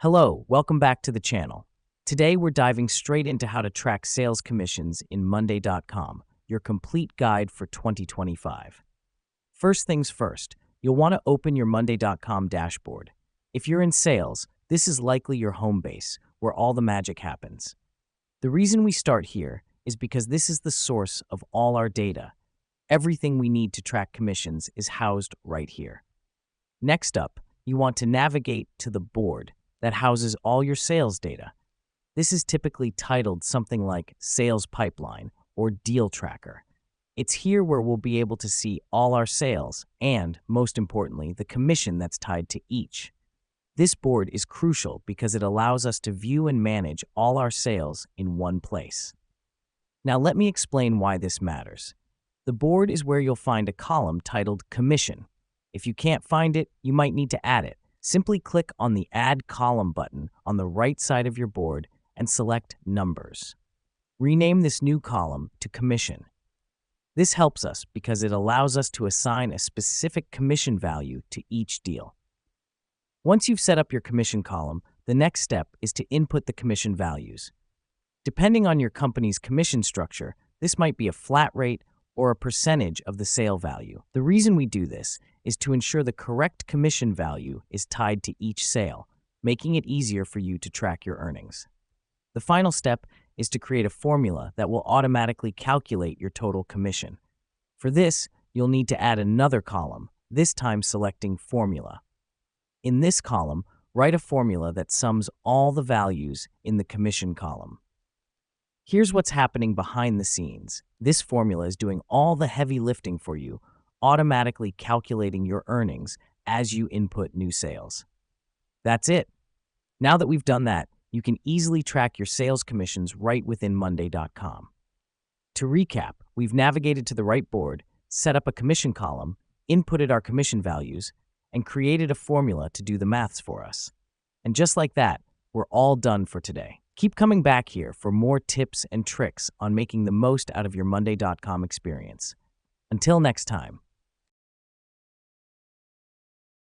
Hello, welcome back to the channel. Today we're diving straight into how to track sales commissions in Monday.com, your complete guide for 2025. First things first, you'll want to open your Monday.com dashboard. If you're in sales, this is likely your home base, where all the magic happens. The reason we start here is because this is the source of all our data. Everything we need to track commissions is housed right here. Next up, you want to navigate to the board that houses all your sales data. This is typically titled something like Sales Pipeline or Deal Tracker. It's here where we'll be able to see all our sales and, most importantly, the commission that's tied to each. This board is crucial because it allows us to view and manage all our sales in one place. Now let me explain why this matters. The board is where you'll find a column titled Commission. If you can't find it, you might need to add it. Simply click on the Add Column button on the right side of your board and select Numbers. Rename this new column to Commission. This helps us because it allows us to assign a specific commission value to each deal. Once you've set up your commission column, the next step is to input the commission values. Depending on your company's commission structure, this might be a flat rate or a percentage of the sale value. The reason we do this is to ensure the correct commission value is tied to each sale, making it easier for you to track your earnings. The final step is to create a formula that will automatically calculate your total commission. For this, you'll need to add another column, this time selecting Formula. In this column, write a formula that sums all the values in the commission column. Here's what's happening behind the scenes. This formula is doing all the heavy lifting for you, automatically calculating your earnings as you input new sales. That's it. Now that we've done that, you can easily track your sales commissions right within Monday.com. To recap, we've navigated to the right board, set up a commission column, inputted our commission values, and created a formula to do the maths for us. And just like that, we're all done for today. Keep coming back here for more tips and tricks on making the most out of your Monday.com experience. Until next time.